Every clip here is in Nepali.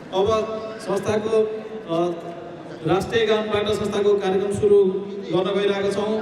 अब संस्थाको राष्ट्रिय गानबाट संस्थाको कार्यक्रम सुरु गर्न गइरहेका छौँ।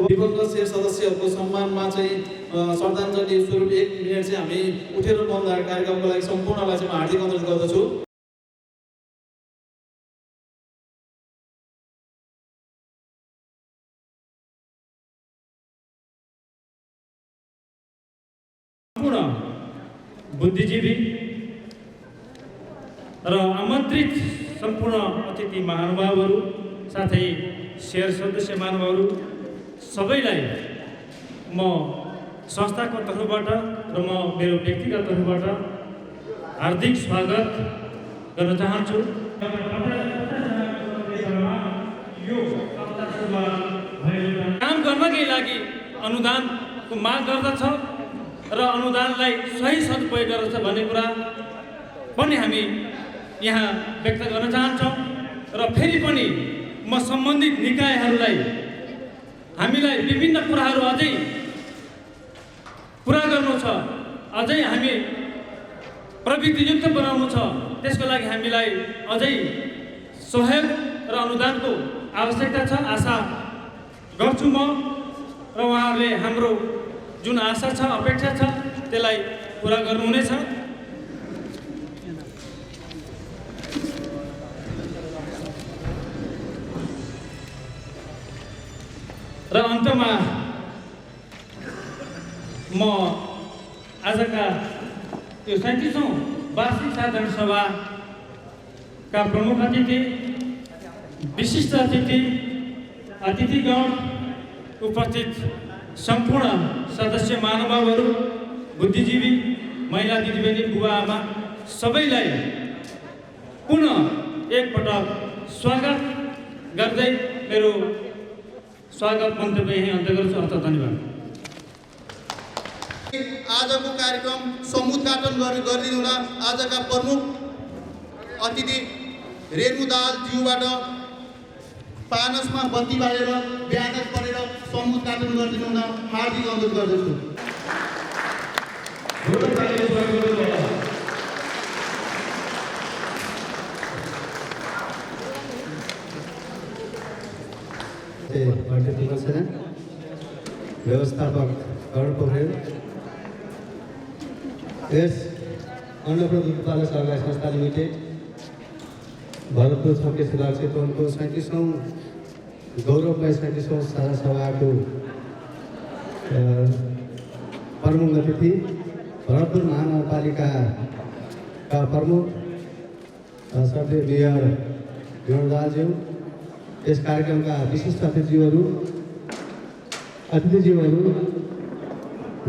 दिवंगत शेर सदस्यहरूको सम्मानमा चाहिँ श्रद्धाञ्जली स्वरूप 1 मिनेट चाहिँ हामी उठेर मौन कार्यक्रमको लागि सम्पूर्णलाई चाहिँ म हार्दिक अनुरोध गर्दछु। सम्पूर्ण बुद्धिजीवी र आमन्त्रित सम्पूर्ण अतिथि महानुभावहरू साथै शेर सदस्य महानुभावहरू सबैलाई म संस्थाको तर्फबाट र म मेरो व्यक्तिगत तर्फबाट हार्दिक स्वागत गर्न चाहन्छु। काम गर्नकै लागि अनुदानको माग गर्दछ र अनुदानलाई सही सदुपयोग गर्दछ भन्ने कुरा पनि हामी यहाँ व्यक्त गर्न चाहन्छौँ। र फेरि पनि म सम्बन्धित निकायहरूलाई हामीलाई विभिन्न कुराहरू अझै पुरा गर्नु छ, अझै हामी प्रविधियुक्त बनाउनु छ। त्यसको लागि हामीलाई अझै सहयोग र अनुदानको आवश्यकता छ। आशा गर्छु म र उहाँहरूले हाम्रो जुन आशा छ, अपेक्षा छ त्यसलाई पुरा गर्नुहुनेछ। र अन्तमा म आजका यो 37औं वार्षिक साधारण सभाका प्रमुख अतिथि, विशिष्ट अतिथि, अतिथिगण, उपस्थित सम्पूर्ण सदस्य महानुभावहरू, बुद्धिजीवी, महिला दिदीबहिनी, बुबा आमा सबैलाई पुनः एकपटक स्वागत गर्दै मेरो स्वागत मन्तव्य यही अन्त्य गर्छु। अत धन्यवाद। आजको कार्यक्रम समुद्घाटन गरिदिनुहुन आजका प्रमुख अतिथि रेणु दाहाल ज्यूबाट पानसमा बत्ती बालेर ब्यानर परेर समुद्घाटन गरिदिनुहुन हार्दिक अनुरोध गर्दछु। व्यवस्थापक कर्ण पोखरेल, यस अन्नप्रद उत्पादक सहकारी संस्था लिमिटेड भरतपुर छके सुधार क्षेत्रको 37औं गौरवमय 37औं साझा सभाको प्रमुख अतिथि, भरतपुर महानगरपालिकाका प्रमुख श्रद्धेय मेयर रेणु दाहालज्यू, यस कार्यक्रमका विशिष्ट अतिथिज्यूहरू,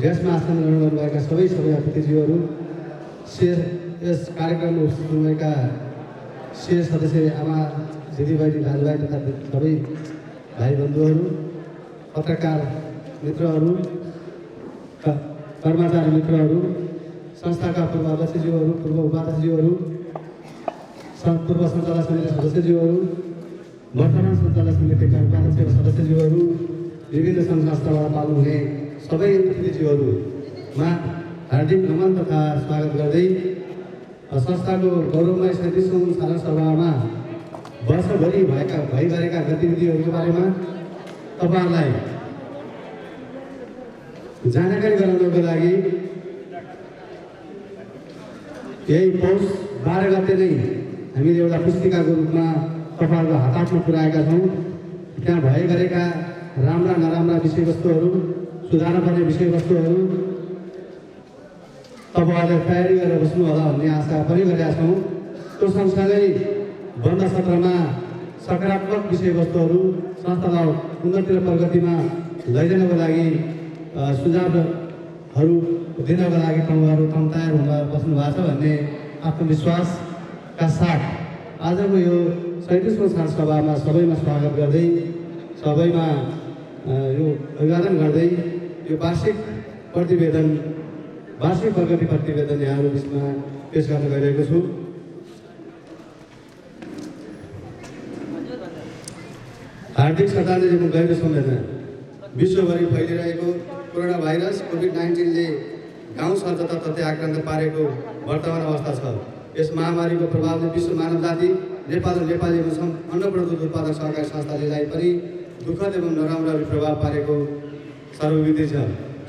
डेस्कमा आसन ग्रहण गर्नुभएका सबै अतिथिज्यूहरू, यस कार्यक्रममा उपस्थित हुनुभएका शेर सदस्य आमा दिदीबहिनी दाजुभाइ तथा सबै भाइ बन्धुहरू, पत्रकार मित्रहरू, कर्मचारी मित्रहरू, संस्थाका पूर्व अध्यक्षज्यूहरू, पूर्व उपाध्यक्षज्यूहरू, पूर्व सञ्चालक समिति सदस्यज्यूहरू, वर्तमान सञ्चालक समितिका उपाध्यक्ष सदस्यज्यूहरू, विभिन्न सङ्घ संस्थाबाट पाल्नुहुने सबै अतिथिज्यूहरूमा हार्दिक नमन तथा स्वागत गर्दै संस्थाको गौरवमय 37औं साधारण सभामा वर्षभरि भइरहेका गतिविधिहरूको बारेमा तपाईँहरूलाई जानकारी गराउनको लागि यही पौष 12 गते नै हामीले एउटा पुस्तिकाको रूपमा तपाईँहरूको हातमा पुर्याएका छौँ। त्यहाँ भएका राम्रा नराम्रा विषयवस्तुहरू सुधार्नुपर्ने विषयवस्तुहरू तपाईँहरूले तयारी गरेर बस्नु होला भन्ने आशा पनि गरेका छौँ। त्यो सँगसँगै बन्द सत्रमा सकारात्मक विषयवस्तुहरू संस्थालाई उन्नति र प्रगतिमा लैजानको लागि सुझावहरू दिनको लागि तपाईँहरू तयार हुन बस्नु भएको छ भन्ने आत्मविश्वासका साथ आजको यो 37औं साल सभामा सबैमा स्वागत गर्दै सबैमा यो अभिवादन गर्दै यो वार्षिक प्रगति प्रतिवेदन यहाँहरू बिचमा पेश गर्न गइरहेको छु। हार्दिक श्रद्धाञ्जली एवं गहिरो सम्वेदना। विश्वभरि फैलिरहेको कोरोना भाइरस कोभिड-19ले गाउँ सहर जताततै आक्रान्त पारेको वर्तमान अवस्था छ। यस महामारीको प्रभावले विश्व मानव जाति नेपाल र नेपाली एवं अन्न प्रदत्त उत्पादक सहकारी संस्थालाई पनि दुःखद एवं नराम्रो प्रभाव पारेको सर्वविदित छ।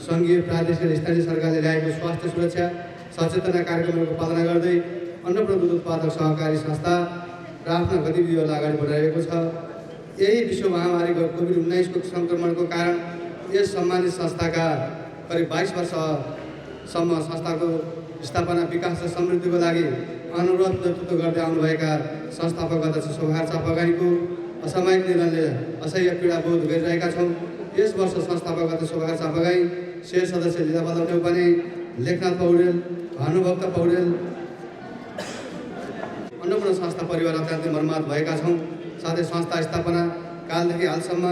सङ्घीय प्रादेशिक र स्थानीय सरकारले ल्याएको स्वास्थ्य सुरक्षा सचेतना कार्यक्रमहरूको पालना गर्दै अन्न प्रदत्त उत्पादक सहकारी संस्था र आफ्ना गतिविधिहरूलाई अगाडि बढाइरहेको छ। यही विश्व महामारीको कोभिड-19को सङ्क्रमणको कारण यस सम्मानित संस्थाका करिब 22 वर्षसम्म संस्थाको स्थापना विकास र समृद्धिको लागि अनुरोध नेतृत्व गर्दै आउनुभएका संस्थापक अध्यक्ष शोभाहार चापागाईको असामयिक निधनले असह्य पीडा बोध गरिरहेका छौँ। यस वर्ष संस्थापक अध्यक्ष शोभाहार चापागाई, शेर सदस्य लीलाबहादुर नेउपाने, लेखनाथ पौडेल, भानुभक्त पौडेल, अन्नपूर्ण संस्था परिवार अत्यन्तै मर्माहत भएका छौँ। साथै संस्था स्थापना कालदेखि हालसम्म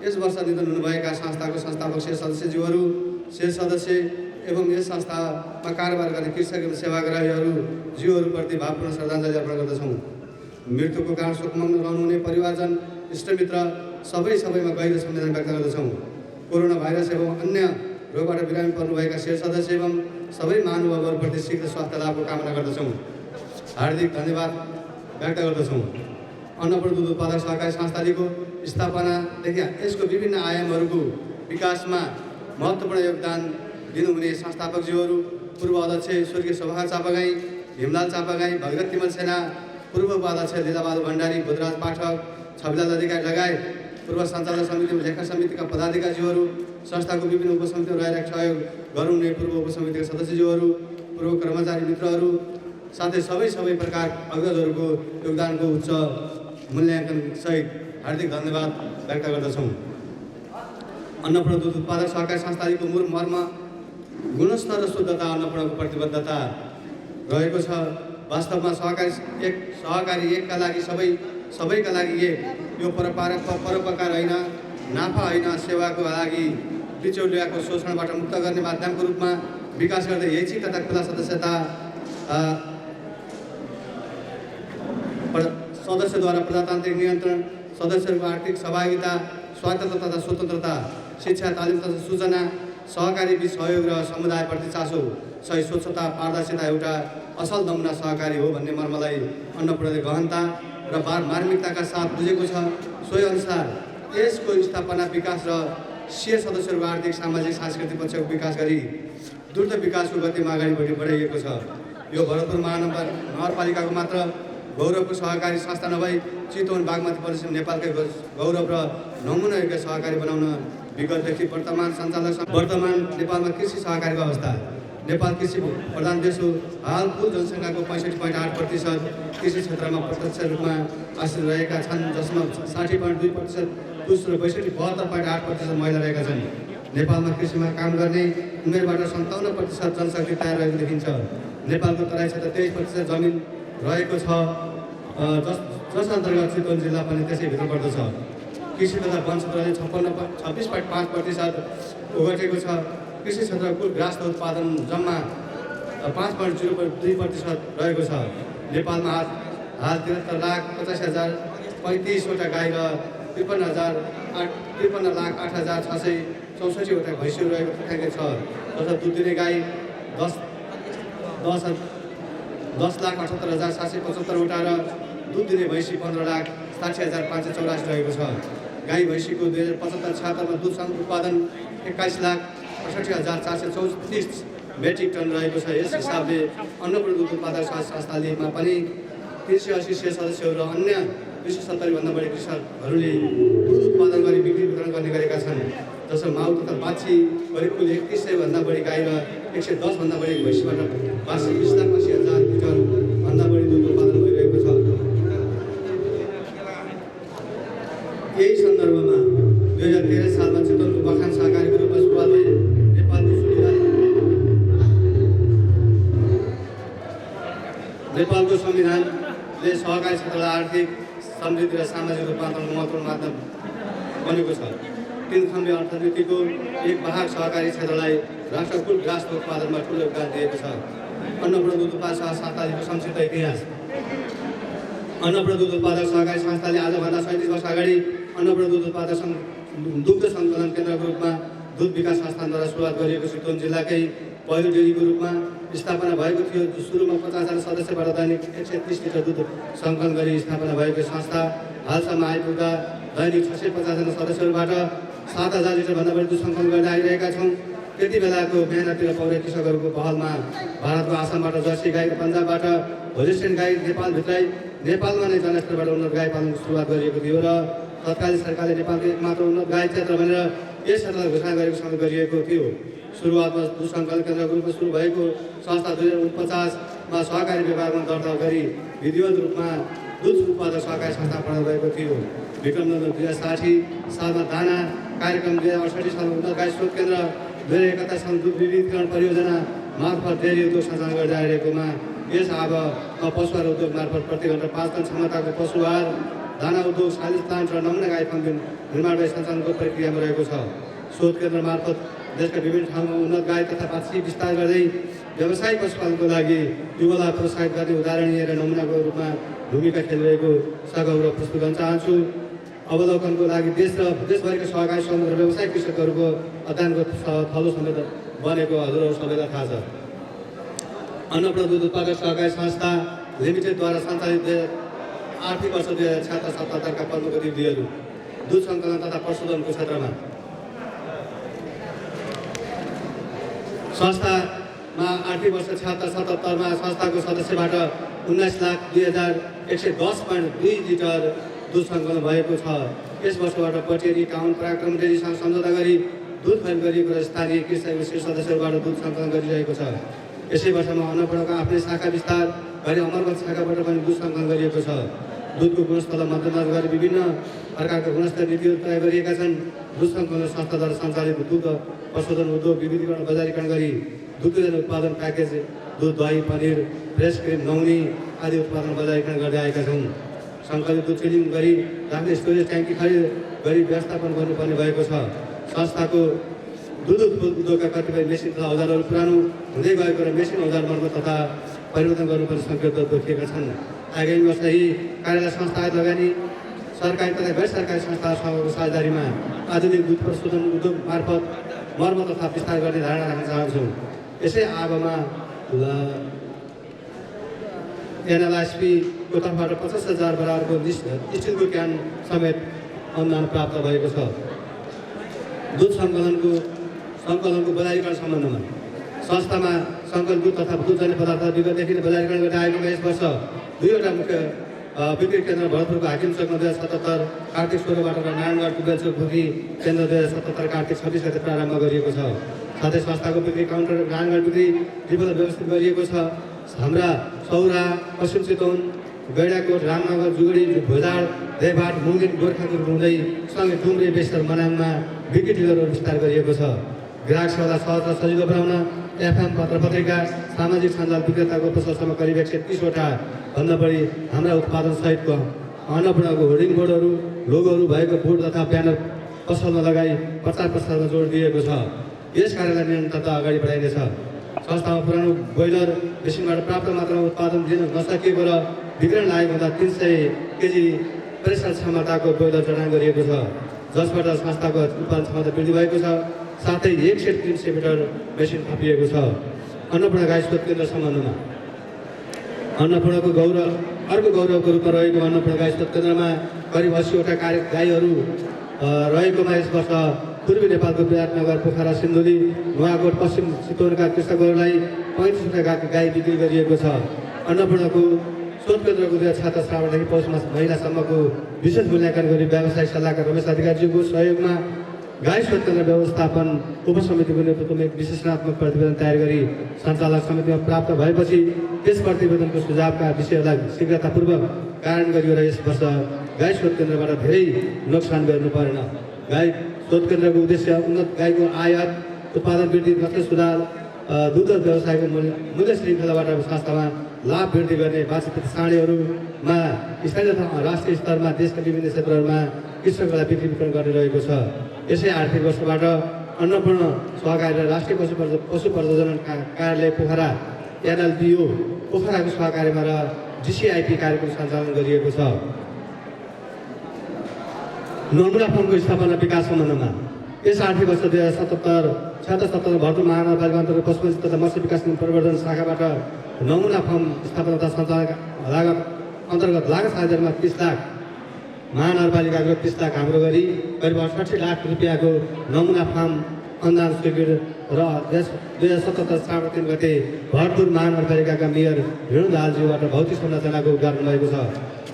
यस वर्ष निधन हुनुभएका संस्थाको संस्थापक शेर सदस्यज्यूहरू, शेर सदस्य एवं यस संस्थामा कारोबार गर्ने कृषक एवं सेवाग्राहीहरू जीवहरूप्रति भावपूर्ण श्रद्धाञ्जली अर्पण गर्दछौँ। मृत्युको कारण शोकमग्न रहनुहुने परिवारजन, इष्टमित्र सबैमा गहिरो संवेदना व्यक्त गर्दछौँ। कोरोना भाइरस एवं अन्य रोगबाट बिरामी पर्नुभएका शेर सदस्य एवं सबै महानुभावहरूप्रति शीघ्र स्वास्थ्य लाभको कामना गर्दछौँ। हार्दिक धन्यवाद व्यक्त गर्दछौँ। अन्न प्रदत्त उत्पादक सहकारी संस्थाको स्थापनादेखि यसको विभिन्न आयामहरूको विकासमा महत्त्वपूर्ण योगदान दिनुहुने संस्थापकज्यूहरू, पूर्व अध्यक्ष स्वर्गीय शोभाहार चापागाई, भीमलाल चापागाई, भगीरथ तिमल सेना, पूर्व उपाध्यक्ष लीलाबहादुर भण्डारी, बुधराज पाठक, छविलाल अधिकारी लगायत पूर्व सञ्चालक समिति लेखा समितिका पदाधिकारीज्यूहरू, संस्थाको विभिन्न उपसमितिमा रहेर सहयोग गर्नुहुने पूर्व उपसमितिका सदस्यज्यूहरू, पूर्व कर्मचारी मित्रहरू, साथै सबै प्रकार अग्रजहरूको योगदानको उच्च मूल्याङ्कन सहित हार्दिक धन्यवाद व्यक्त गर्दछौँ। अन्न प्रदत्त उत्पादक सहकारी संस्थाको मूल मर्म गुणस्तर र शुद्धता अन्नपूर्णको प्रतिबद्धता रहेको छ। वास्तवमा सहकारी एकका लागि सबैका लागि एक, यो परोपकार होइन, नाफा होइन, सेवाको लागि बिचौलियाको शोषणबाट मुक्त गर्ने माध्यमको रूपमा विकास गर्दै ऐच्छिक तथा खुला सदस्यता सदस्यद्वारा प्रजातान्त्रिक नियन्त्रण, सदस्यहरूको आर्थिक सहभागिता, स्वायत्तता तथा स्वतन्त्रता, शिक्षा, तालिम तथा सूचना, सहकारी बीच सहयोग र समुदायप्रति चासो, सही स्वच्छता, पारदर्शिता एउटा असल नमुना सहकारी हो भन्ने मर्मलाई अन्नपूर्णले गहनता र मार्मिकताका साथ बुझेको छ। सोही अनुसार यसको स्थापना, विकास र शेर सदस्यहरूको आर्थिक, सामाजिक, सांस्कृतिक पक्षको विकास गरी द्रुत विकासको गतिमा अगाडि बढाइएको छ। यो भरतपुर महानगरपालिकाको मात्र गौरवको सहकारी संस्था नभई चितवन, बागमती प्रदेश, नेपालकै गौरव र नमुना योग्य सहकारी बनाउन विगतदेखि वर्तमान नेपालमा कृषि सहकारीको अवस्था। नेपाल कृषि प्रधान देश हो। हाल कुल जनसङ्ख्याको 65.8% कृषि क्षेत्रमा प्रत्यक्ष रूपमा आश्रित रहेका छन्, जसमा 60.2% पुरुष र 72.8% महिला रहेका छन्। नेपालमा कृषिमा काम गर्ने उमेरबाट 57% जनशक्ति तयार रहेको देखिन्छ। नेपालको तराई क्षेत्र 23% जमिन रहेको छ, जस अन्तर्गत चितवन जिल्ला पनि त्यसैभित्र पर्दछ। कृषि तथा वन क्षेत्रले 26.5% ओगटेको छ। कृषि क्षेत्र कुल ग्रास उत्पादन जम्मा 5.02% रहेको छ। नेपालमा हाल 73,85,035वटा गाई र 53,08,664 वटा भैँसीहरू रहेको तथ्याङ्क छ। तथा दुध दिने गाई 10,78,775 वटा र दुध दिने भैँसी 15,60,584 रहेको छ। गाई भैँसीको 2075-76मा दुध उत्पादन 21,68,434 मेट्रिक टन रहेको छ। यस हिसाबले अन्नपूर्ण दुध उत्पादक संस्थालेमा पनि 380 सदस्यहरू र अन्य 270 भन्दा बढी कृषकहरूले दुध उत्पादन गरी बिक्री वितरण गर्ने गरेका छन्। जसमा माउ तथा बाछी गरी कुल 3100 भन्दा बढी गाई र 110 भन्दा बढी भैँसीबाट वार्षिक 20,80,000 लिटर भन्दा बढी दुध उत्पादन भइरहेको छ। यही सन्दर्भमा 2013 सालमा चितवनको बखान सहकारीको रूपमा सुरुवात भई नेपालको संविधानले सहकारी क्षेत्रलाई आर्थिक समृद्धि र सामाजिक रूपान्तरण महत्त्वपूर्ण माध्यम बनेको छ। 3 खम्बे अर्थनीतिको एक भाग सहकारी क्षेत्रलाई राष्ट्रको कुल ग्रासको उत्पादनमा ठुलो योगदान दिएको छ। अन्नपूर्ण दुध उत्पादक संस्थाको संक्षिप्त इतिहास। अन्नपूर्ण दुध उत्पादक सहकारी संस्थाले आजभन्दा 37 वर्ष अगाडि अन्नपूर्ण दुध उत्पादक दुग्ध सङ्कलन केन्द्रको रूपमा दुध विकास संस्थानद्वारा सुरुवात गरिएको चितवन जिल्लाकै पहिलो डेरीको रूपमा स्थापना भएको थियो। सुरुमा 50,000 सदस्यबाट दैनिक 130 लिटर दुध सङ्कलन गरी स्थापना भएको संस्था हालसम्म आइपुग्दा दैनिक 650 सदस्यहरूबाट 7,000 लिटरभन्दा बढी दुध सङ्कलन गर्दै आइरहेका छौँ। त्यति बेलाको मेहनती र पौरे कृषकहरूको पहलमा भारतको आसामबाट जर्सी गाई र पन्जाबबाट होलिस्टेन गाई नेपालमा नै जनस्तरबाट उन्नत गाई पालनको सुरुवात गरिएको थियो र तत्कालीन सरकारले नेपालको एकमात्र उन्नत गाई क्षेत्र भनेर यस क्षेत्रलाई घोषणा गरेको समय गरिएको थियो। सुरुवातमा दुध सङ्कलन केन्द्रको रूपमा सुरु भएको संस्था 2049मा सहकारी विभागमा दर्ता गरी विधिवत रूपमा दुध उत्पादक सहकारी संस्था बनाउनु भएको थियो। विक्रम 2060 सालमा दाना कार्यक्रम, 2068 सालमा उन्नत गाई स्रोत केन्द्र, 2071 सालमा दुध विविधीकरण परियोजना मार्फत डेरी उद्योग सञ्चालन गर्दै आइरहेकोमा यस अब पशुहार उद्योग मार्फत प्रति घण्टा 5 टन क्षमताको पशुहार दाना उद्योग 40 प्लान्ट र नमुना गाई फार्म निर्माण गरी सञ्चालनको प्रक्रियामा रहेको छ। स्रोत केन्द्र मार्फत देशका विभिन्न ठाउँमा उन्नत गाई तथा बाछी विस्तार गर्दै व्यावसायिक पशुपालनको लागि युवालाई प्रोत्साहित गर्ने उदाहरणीय र नमुनाको रूपमा भूमिका खेलिरहेको सगौरव प्रस्तुत गर्न चाहन्छु। अवलोकनको लागि देश र देशभरिका सहकारी सङ्घ र व्यवसायिक कृषकहरूको अध्ययनको थलो समेत बनेको हजुरहरू सबैलाई थाहा छ। अन्नपूर्ण दुध उत्पादक सहकारी संस्था लिमिटेडद्वारा सञ्चालित आर्थिक वर्ष 2076-77 का प्रमुख गतिविधिहरू दुध सङ्कलन तथा पशुधनको क्षेत्रमा संस्थामा आर्थिक वर्ष 76-77 संस्थाको सदस्यबाट 19,02,110.2 लिटर दुध सङ्कलन भएको छ। यस वर्षबाट पटेरी टाउन पराक्रम डेरीसँग सम्झौता गरी दुध खरिद गरिएको र स्थानीय कृषक सदस्यहरूबाट दुध सङ्कलन गरिरहेको छ। यसै वर्षमा अन्नपूर्णको आफ्नै शाखा विस्तार गरी अमरगञ्ज शाखाबाट पनि दुध सङ्कलन गरिएको छ। दुधको गुणस्तरलाई मध्यनजर गरी विभिन्न प्रकारका गुणस्तर नीतिहरू तय गरिएका छन्। दुध सङ्कलन संस्थाद्वारा सञ्चालित दुध पशुधन उद्योग विविधीकरण बजारीकरण गरी दुग्धजन्य उत्पादन प्याकेज, दुध, दही, पनिर, फ्रेस क्रिम, नुहाउने आदि उत्पादन बजारीकरण गर्दै आएका छौँ। सङ्कलित दुध चिलिङ गरी राख्ने स्टोरेज ट्याङ्की खरिद गरी व्यवस्थापन गर्नुपर्ने भएको छ। संस्थाको दुध उद्योगका कतिपय मेसिन तथा औजारहरू पुरानो हुँदै गएको र मेसिन औजार मर्मत तथा परिवर्तन गर्नुपर्ने सङ्केतहरू देखिएका छन्। आगामी वर्ष यही कार्यालय संस्था लगानी सरकारी तथा गैर सरकारी संस्थाहरूको साझेदारीमा आधुनिक दुध प्रशोधन उद्योग मार्फत मर्मत तथा विस्तार गर्ने धारणा राख्न चाहन्छौँ। यसै आगोमा एनएलएसपीको तर्फबाट 50,000 बराबरको स्टिलको क्यान समेत अनुदान प्राप्त भएको छ। दुध सङ्कलनको बजारीकरण सम्बन्धमा संस्थामा सङ्कलन दुध तथा दुधजन्य पदार्थ विगतदेखि नै बजारीकरण गर्दै आएकोमा यस वर्ष 2वटा मुख्य बिक्री केन्द्र भरतपुरको हाकिम चोकमा 2077 कार्तिक 16बाट र नारायणगढ कुबेलचोक भुकी केन्द्र 2077 कार्तिक 26 गते प्रारम्भ गरिएको छ। साथै संस्थाको बिक्री काउन्टर नारायणगढ बिक्री डिपोलाई व्यवस्थित गरिएको छ। हाम्रा सौरा, पश्चिम चितवन, गैडाकोट, रामनगर, जुगडी, भोजाड, देवहाट, मुङ्गिन, गोर्खाको हुँदै सँगै डुम्रे, बेस्तर, मनाङमा बिक्री डिलरहरू विस्तार गरिएको छ। ग्राहक सेवालाई सहज र सजिलो बनाउन एफएम, पत्र पत्रिका, सामाजिक सञ्जाल विक्रेताको प्रशस्तमा करिब 130वटा भन्दा बढी हाम्रा उत्पादन सहितको अन्नपूर्णको होर्डिङ बोर्डहरू, लोगोहरू भएको बोर्ड तथा ब्यानर पसलमा लगाई प्रचार प्रसारमा जोड दिएको छ। यस कार्यलाई निरन्तरता अगाडि बढाइनेछ। संस्थामा पुरानो बोइलर मेसिनबाट प्राप्त मात्रामा उत्पादन दिन नसकिएको र वितरण लागेको हुँदा 300 केजी प्रेसर क्षमताको बोइलर जडान गरिएको छ, जसबाट संस्थाको उत्पादन क्षमता वृद्धि भएको छ। साथै 1 सेट 300 मिटर मेसिन थपिएको छ। अन्नपूर्ण गाई स्रोत केन्द्र सम्बन्धमा अन्नपूर्णको अर्को गौरवको रूपमा रहेको अन्नपूर्ण गाई स्रोत केन्द्रमा करिब 80वटा गाईहरू रहेकोमा यस वर्ष पूर्वी नेपालको विराटनगर, पोखरा, सिन्धुली, नुवाकोट, पश्चिम चितवनका कृषकहरूलाई 35वटा गाई बिक्री गरिएको छ। अन्नपूर्णको शोध केन्द्रको छात्र श्रावणदेखि पौष मास महिनासम्मको विशेष मूल्याङ्कन गरी व्यावसायिक सल्लाहकार रमेश अधिकारीज्यूको सहयोगमा गाई शोध केन्द्र व्यवस्थापन उपसमितिको नेतृत्वमा एक विश्लेषणात्मक प्रतिवेदन तयार गरी सञ्चालक समितिमा प्राप्त भएपछि त्यस प्रतिवेदनको सुझावका विषयहरूलाई शीघ्रतापूर्वक कार्यान्वयन गरियो र यस वर्ष गाई शोध केन्द्रबाट धेरै नोक्सान बेर्नु परेन। गाई शोध केन्द्रको उद्देश्य उन्नत गाईको आयात उत्पादन वृद्धि नस्ल सुधार दुध व्यवसायको मूल्य श्रृङ्खलाबाट संस्थामा लाभ वृद्धि गर्ने वार्षिक साँडेहरूमा स्थानीय तथा राष्ट्रिय स्तरमा देशका विभिन्न क्षेत्रहरूमा कृषकहरूलाई बिक्री वितरण गरिरहेको छ। यसै आर्थिक वर्षबाट अन्नपूर्ण सहकारी र राष्ट्रिय पशु प्रजनन कार्यालय पोखरा एनएलपिओ पोखराको सहकारीमा र जिसिआइपी कार्यक्रम सञ्चालन गरिएको छ। नमुना फर्मको स्थापना विकास सम्बन्धमा यस आर्थिक वर्ष 2077 भरतपुर महानगरपालिका अन्तर्गत पशुपन्छी तथा मत्स्य विकास प्रवर्धन शाखाबाट नमुना फर्म स्थापना तथा सञ्चालन लागत अन्तर्गत लागत आधारमा 30 लाख, महानगरपालिकाको 30 लाख हाम्रो गरी करिब 68 लाख रुपियाँको नमुना फार्म अनुदान स्वीकृत र 2077 श्रावण 3 गते भरतपुर महानगरपालिकाका मेयर रेणु दाहालज्यूबाट भौतिक संरचनाको उद्घाटन भएको छ,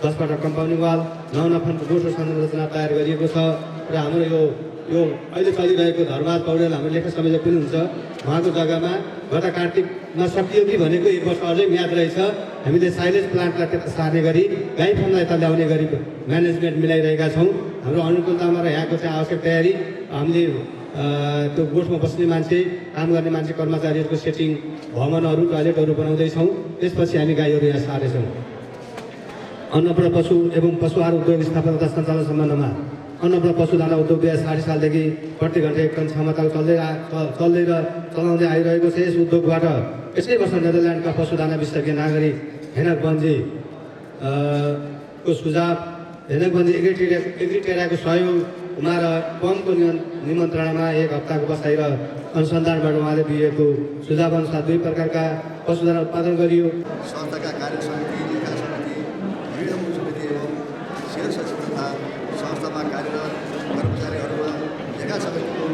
जसबाट कम्पाउन्डिङ वाल नमुना फार्मको दोस्रो संरचना तयार गरिएको छ। र हाम्रो यो अहिले चलिरहेको धर्मराज पौडेल हाम्रो लेखक संयोजक पनि हुन्छ, उहाँको जग्गामा गत कार्तिकमा सकियो कि भनेको 1 वर्ष अझै म्याद रहेछ। हामीले साइलेज प्लान्टलाई त्यता सार्ने गरी गाई फार्मलाई यता ल्याउने गरी म्यानेजमेन्ट मिलाइरहेका छौँ। हाम्रो अनुकूलतामा र यहाँको चाहिँ आवश्यक तयारी हामीले त्यो गोठमा बस्ने मान्छे, काम गर्ने मान्छे, कर्मचारीहरूको सेटिङ, भवनहरू, टोयलेटहरू बनाउँदैछौँ। त्यसपछि हामी गाईहरू यहाँ सारेछौँ। अन्नपूर्ण पशु एवं पशु आहार उद्योग स्थापना तथा सञ्चालन सम्बन्धमा अन्नपूर्ण पशुदाना उद्योग 2060 सालदेखि प्रति घन्टा 1 टन क्षमताको चल्दै र चलाउँदै आइरहेको छ। यस उद्योगबाट यसै वर्ष नेदरल्यान्डका पशुदाना विशेषज्ञ नागरिक हेनक बन्जी को सुझाव, हेनक बन्जी एग्रिटेराको सहयोगमा र पम्पको निमन्त्रणामा 1 हप्ताको बसाइ र अनुसन्धानबाट उहाँले दिएको सुझाव अनुसार 2 प्रकारका पशुदाना उत्पादन गरियो। संस्थाका कार्य समिति, लेखा समिति, निर्णय समिति एवं सेल्स सचिव तथा संस्थामा कार्यरत कर्मचारीहरूमा लेखा समितिको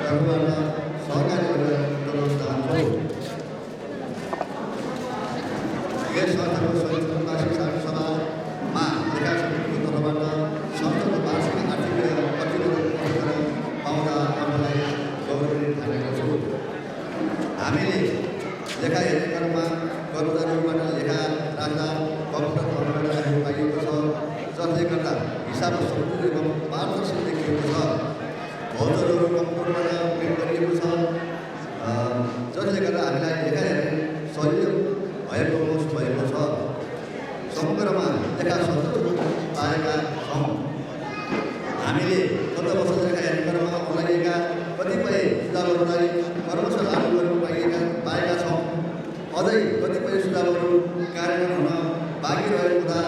तर्फबाट सहकारी गरेर गराउन चाहन्छु। यस संस्थाको संयुक्त वार्षिक साधारण सभामा लेखा समितिको तर्फबाट संस्थाको वार्षिक आर्थिक प्रतिवेदन पाउँदा हामीलाई गौरवान्वित ठानेको छु। हामीले लेखा हेर्ने क्रममा कर्मचारीहरूबाट लेखा राख्दा कम्प्युटर फर्मबाट राखेको पाइएको छ, जसले गर्दा हिसाब सजिलो एवं पारदर्शी देखिएको छ। भौचरहरू कम्प्युटरबाट प्रिन्ट गरिएको छ, जसले गर्दा हामीलाई लेखा हेर्ने सजिलो भएको महसुस भएको छ। समग्रमा लेखा सजिलो पाएका छौँ। हामीले गत वर्ष लेखा हेर्ने क्रममा लगाइएका कतिपय सुझावहरूलाई क्रमशः लागू गर्न पाएका छौँ। अझै कतिपय सुझावहरू कार्यान्वयन हुन बाँकी रहेको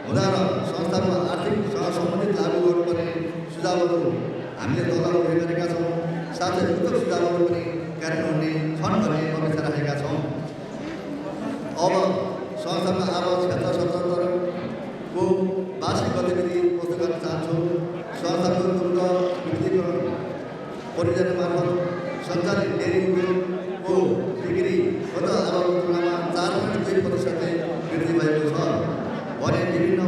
हुँदा र संस्थाको आर्थिकसँग सम्बन्धित लागू गर्नुपर्ने सुझावहरू हामीले तल गरेका छौँ। साथै उक्त सुझावहरू पनि कार्यान्वयन हुने छन् भन्ने अपेक्षा राखेका छौँ। अब संस्थामा आवास क्षेत्र 77को वार्षिक गतिविधि प्रस्तुत गर्न चाहन्छु। संस्थाको द्रुत वृद्धिकरण परियोजना मार्फत सञ्चालित डेरी उद्योगको बिक्री गत आरोपको तुलनामा 4.2% वृद्धि भएको छ भने विभिन्न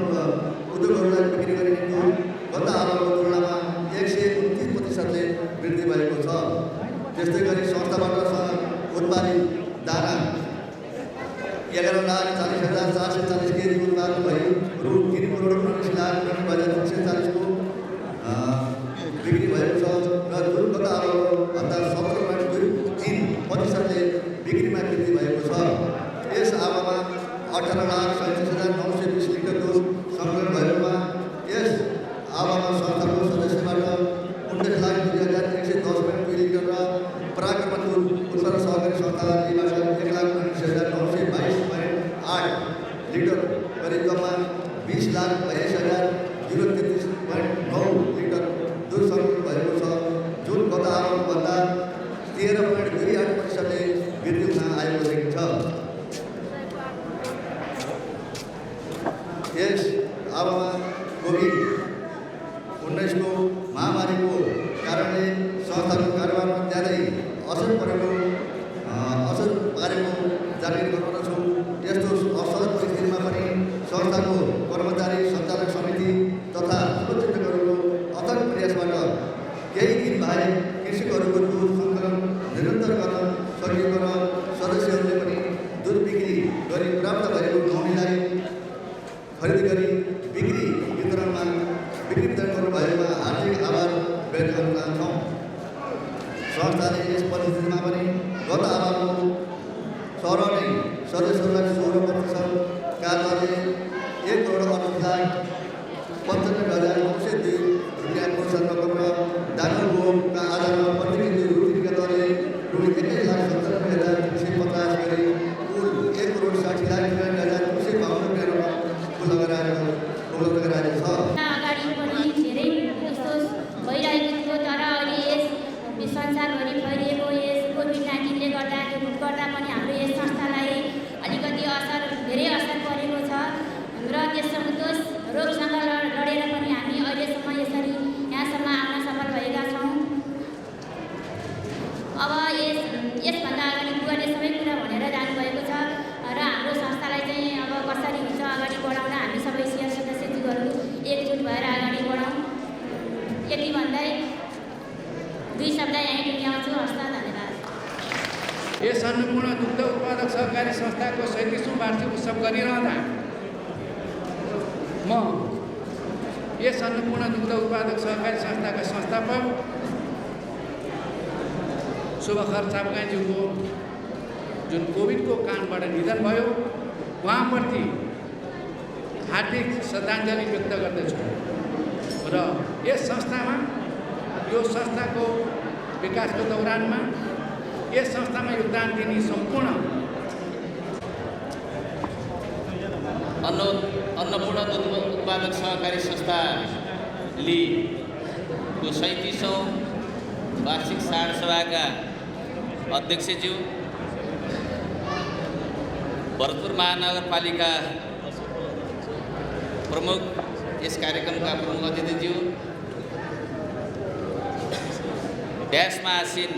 उद्योगहरूलाई बिक्री गरिने दुध गत आरोपको तुलनामा 129% वृद्धि भएको छ। त्यस्तै गरी संस्थाबाट उत्पादित दाना 11,40,440 केजी उत्पादन भयो। रु 3,19,340 को बिक्री भएको छ र जुन गत आरोपभन्दा 17.23% बिक्रीमा वृद्धि भएको छ। यस आवमा 18,37,920 लिटर दुध सङ्कलन भएकोमा यस आवमा संस्थाको सदस्यबाट 19,02,110 लिटर र पराक्रम दुध उत्पादन सहकारी संस्थाबाट 1,19,922.8 लिटर करिबमा 20,22,033.9 लिटर दुध सङ्कलन भएको छ, जुन गत आरोपभन्दा 13.28% वृद्धि हुन आएको देखिन्छ। यस आवमा कोभिड-19 को महामारीको कारणले संस्थाको कारोबारमा ज्यादै असर पारेको जानकारी गराउँदछु। यस्तो असहज परिस्थितिमा पनि खरिद गरी बिक्री वितरण गर्नु भएमा हार्दिक आभार व्यक्त गर्न चाहन्छौँ। संस्थाले यस परिस्थितिमा पनि गत आवारको सरलै सदस्यहरूलाई 16% कार्यालयले 1,68,95,902 रुपियाँ प्रोत्साहन रकम र दानाका आधारमा प्रतिनिधि रुपियाँ दरले ₹1,70,350 गरी कुल 1,60,09,252 रुपियाँ उपलब्ध गराएको छ। अगाडि पनि धेरै जस्तो भइरहेको थियो, तर अहिले यस संसारभरि फैलिएको यस कोभिड-19ले गर्दा पनि हाम्रो यस संस्थालाई अलिकति धेरै असर परेको छ र त्यससँग त्यस रोगसँग लडेर पनि हामी अहिलेसम्म यसरी यहाँसम्म आउन सफल भएका छौँ। अब यसभन्दा अगाडि बुवाले सबै कुरा भनेर जानुभएको छ र हाम्रो संस्थालाई चाहिँ अब कसरी हुन्छ अगाडि बढाउन हामी सबै शेयर सदस्यज्यूहरू एकजुट भएर अगाडि बढाउँ। यति भन्दै 2 शब्द यहीँ टुङ्ग्याउँछु। हस् त, धन्यवाद। यस अन्नपूर्ण दुग्ध उत्पादक सहकारी संस्थाको 37औं वार्षिक उत्सव गरिरहँदा म यस अन्नपूर्ण दुग्ध उत्पादक सहकारी संस्थाका संस्थापक शुभकर चापगाईज्यूको जुन कोभिडको कारणबाट निधन भयो उहाँप्रति हार्दिक श्रद्धाञ्जली व्यक्त गर्दछु र यस संस्थामा यो संस्थाको विकासको दौरानमा यस संस्थामा योगदान दिने सम्पूर्ण अन्नपूर्ण दुग्ध उत्पादक सहकारी संस्थाले 37औं वार्षिक साढ सभाका अध्यक्षज्यू, भरतपुर महानगरपालिका प्रमुख, यस कार्यक्रमका प्रमुख अतिथिज्यू, ड्यासमा आसीन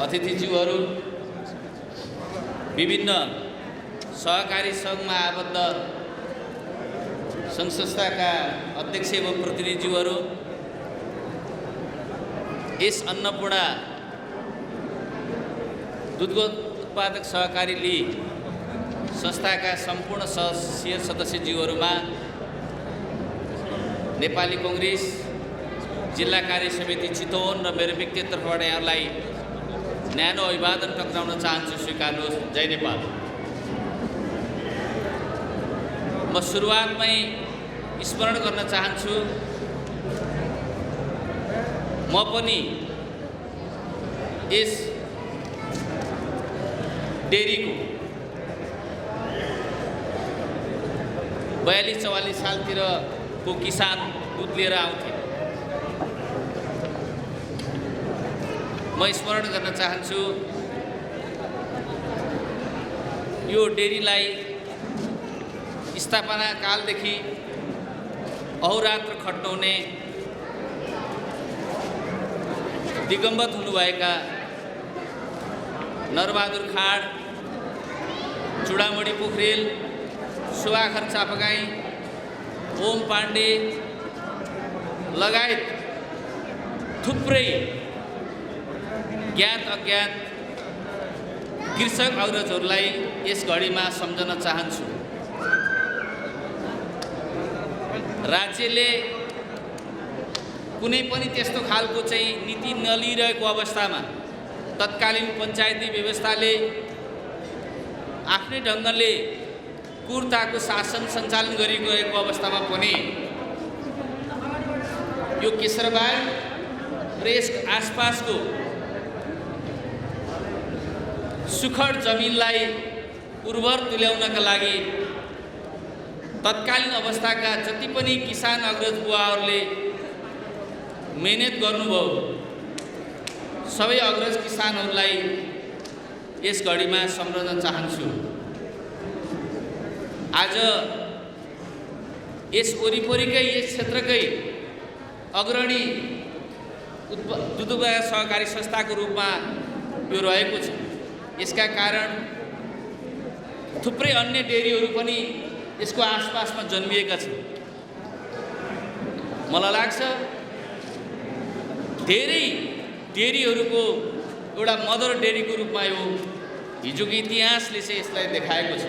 अतिथिज्यूहरू, विभिन्न सहकारी सङ्घमा आबद्ध सङ्घ संस्थाका अध्यक्ष एवं प्रतिनिधिज्यूहरू, यस अन्नपूर्ण दुग्ध उत्पादक सहकारी लीग संस्थाका सम्पूर्ण शेयर सदस्यज्यूहरूमा नेपाली कांग्रेस जिल्ला कार्य समिति चितवन र मेरो व्यक्तिगत तर्फबाट यहाँलाई न्यानो अभिवादन टक्राउन चाहन्छु। स्वीकार्नुहोस्। जय नेपाल। म सुरुवातमै स्मरण गर्न चाहन्छु, म पनि यस डेरीको 42-44 सालतिरको किसान दुध लिएर आउँथे। म स्मरण गर्न चाहन्छु, यो डेरीलाई स्थापना कालदेखि अहोरात्र खट्नुहुने दिगम्बत हुनुभएका नरबहादुर खाड, चुडामणी पोखरेल, सुभाकर चापगाई, ओम पाण्डे लगायत थुप्रै ज्ञात अज्ञात कृषक अग्रजहरूलाई यस घडीमा सम्झन चाहन्छु। राज्यले कुनै पनि त्यस्तो खालको चाहिँ नीति नलिरहेको अवस्थामा तत्कालीन पञ्चायती व्यवस्थाले आफ्नै ढङ्गले कुर्ताको शासन सञ्चालन गरिरहेको अवस्थामा पनि यो केशरबाग र यस आसपासको सुखद जमिनलाई उर्वर तुल्याउनका लागि तत्कालीन अवस्थाका जति पनि किसान अग्रज बुवाहरूले मेहनत गर्नुभयो, सबै अग्रज किसानहरूलाई यस घडीमा सम्झन चाहन्छु। आज यस वरिपरिकै यस क्षेत्रकै अग्रणी दुध उत्पादक सहकारी संस्थाको रूपमा यो रहेको छ। यसका कारण थुप्रै अन्य डेरीहरू पनि यसको आसपासमा जन्मिएका छन्। मलाई लाग्छ धेरै डेरीहरूको एउटा मदर डेरीको रूपमा यो हिजोको इतिहासले चाहिँ यसलाई देखाएको छ।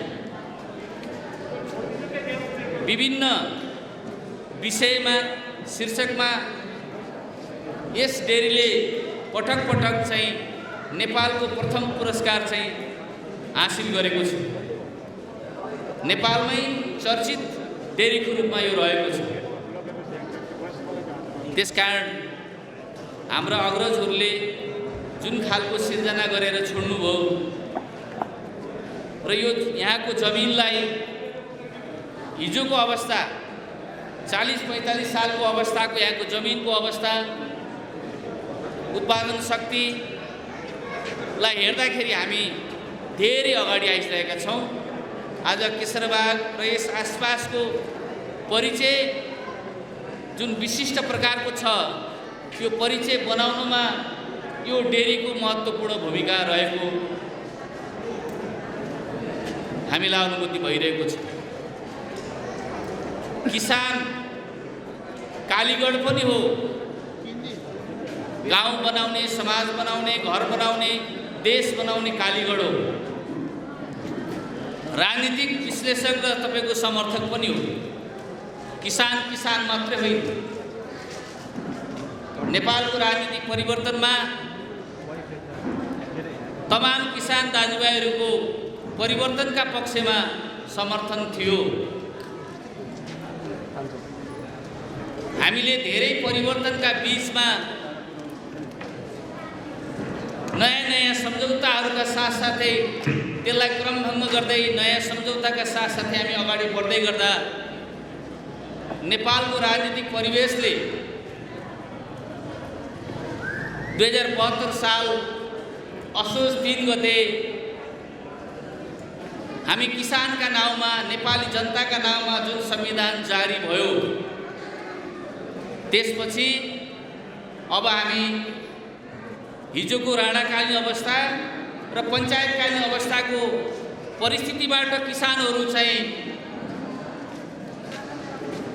विभिन्न विषयमा शीर्षकमा यस डेरीले पटक पटक चाहिँ नेपालको प्रथम पुरस्कार चाहिँ हासिल गरेको छ। नेपालमै चर्चित डेरीको रूपमा यो रहेको छ। त्यसकारण हाम्रा अग्रजहरूले जुन खालको सिर्जना गरेर छोड्नुभयो र यो यहाँको जमिनलाई हिजोको अवस्था 40-45 सालको अवस्थाको यहाँको जमिनको अवस्था उत्पादन शक्तिलाई हेर्दाखेरि हामी धेरै अगाडि आइसकेका छौँ। आज केशरबाग र यस आसपासको परिचय जुन विशिष्ट प्रकारको छ यो परिचय बनाउनमा यो डेरीको महत्त्वपूर्ण भूमिका रहेको हामीलाई अनुभूति भइरहेको छ। किसान कालीगढ पनि हो, गाउँ बनाउने, समाज बनाउने, घर बनाउने, देश बनाउने कालीगढ हो। राजनीतिक विश्लेषक र तपाईको समर्थक पनि हो। किसान मात्रै होइन। नेपालको राजनीतिक परिवर्तनमा तमाम किसान दाजुभाइहरूको परिवर्तनका पक्षमा समर्थन थियो। हामीले धेरै परिवर्तनका बीचमा नयाँ सम्झौताहरूका साथसाथै त्यसलाई क्रमभङ्ग गर्दै नयाँ सम्झौताका साथसाथै हामी अगाडि बढ्दै गर्दा नेपालको राजनीतिक परिवेशले 2072 साल असोज 3 गते हामी किसानका नाउँमा, नेपाली जनताका नाउँमा जुन संविधान जारी भयो त्यसपछि अब हामी हिजोको राणाकालीन अवस्था र पञ्चायतकालीन अवस्थाको परिस्थितिबाट किसानहरू चाहिँ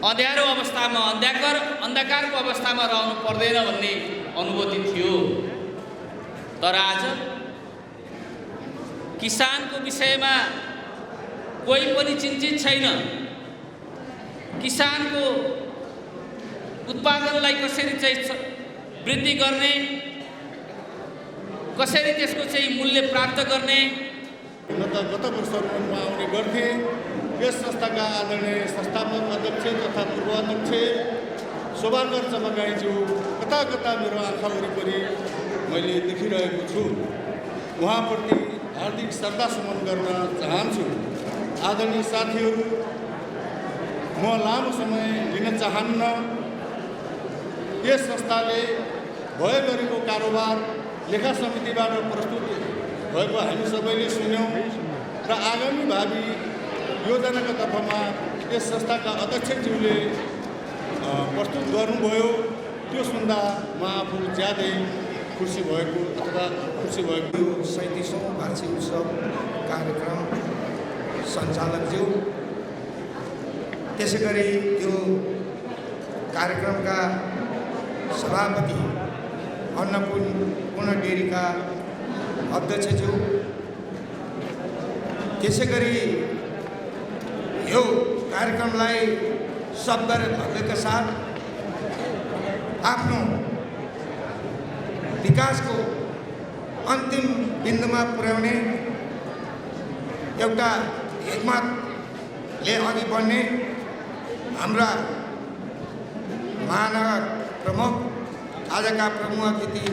अँध्यारो अवस्थामा, अन्धकारको अवस्थामा रहनु पर्दैन भन्ने अनुभूति थियो। तर आज किसानको विषयमा कोही पनि चिन्तित छैन। किसानको उत्पादनलाई कसरी चाहिँ वृद्धि गर्ने, कसरी त्यसको चाहिँ मूल्य प्राप्त गर्ने। गत वर्षहरूमा आउने गर्थे। यस संस्थाका आदरणीय संस्थापक अध्यक्ष तथा पूर्व अध्यक्ष शोभाकर चमकाईज्यू कता कता मेरो आँखा वरिपरि मैले देखिरहेको छु। उहाँप्रति हार्दिक श्रद्धासुमन गर्न चाहन्छु। आदरणीय साथीहरू, म लामो समय लिन चाहन्न। यस संस्थाले भए गरेको कारोबार लेखा समितिबाट प्रस्तुत भएको हामी सबैले सुन्यौँ र आगामी भावी योजनाका तर्फमा यस संस्थाका अध्यक्षज्यूले प्रस्तुत गर्नुभयो। त्यो सुन्दा म आफू ज्यादै खुसी भएको। 37औं वार्षिक उत्सव कार्यक्रम सञ्चालकज्यू, त्यसै गरी यो कार्यक्रमका सभापति अन्नपूर्ण डेरीका अध्यक्षज्यू, त्यसै गरी यो कार्यक्रमलाई सब्र भव्यका साथ आफ्नो विकासको अन्तिम बिन्दुमा पुर्याउने एउटा हिम्मतले अघि बढ्ने हाम्रा महानगर प्रमुख, आजका प्रमुख अतिथि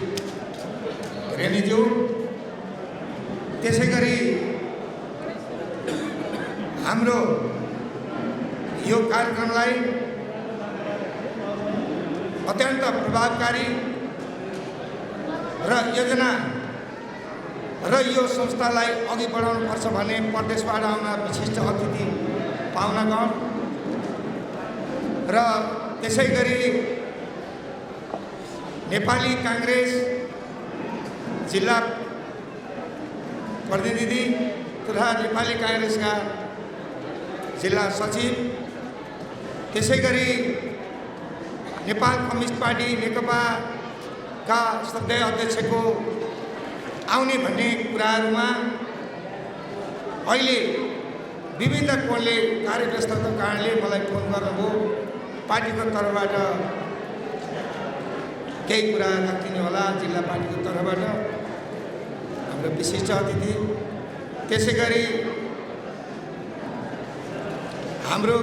रेणीज्यू, त्यसै गरी हाम्रो यो कार्यक्रमलाई अत्यन्त प्रभावकारी र योजना र यो संस्थालाई अघि बढाउनुपर्छ भन्ने प्रदेशबाट आउन विशिष्ट अतिथि पाहुनागण र त्यसै गरी नेपाली काङ्ग्रेस जिल्ला प्रतिनिधि तथा नेपाली काङ्ग्रेसका जिल्ला सचिव, त्यसै गरी नेपाल कम्युनिस्ट पार्टी नेकपाका श्रद्धेय अध्यक्षको आउने भन्ने कुराहरूमा अहिले विभिन्न कोणले कार्यव्यस्तताको कारणले मलाई फोन गर्नुभयो। पार्टीको तर्फबाट केही कुरा राखिदिनु होला जिल्ला पार्टीको तर्फबाट हाम्रो विशिष्ट अतिथि। त्यसै गरी हाम्रो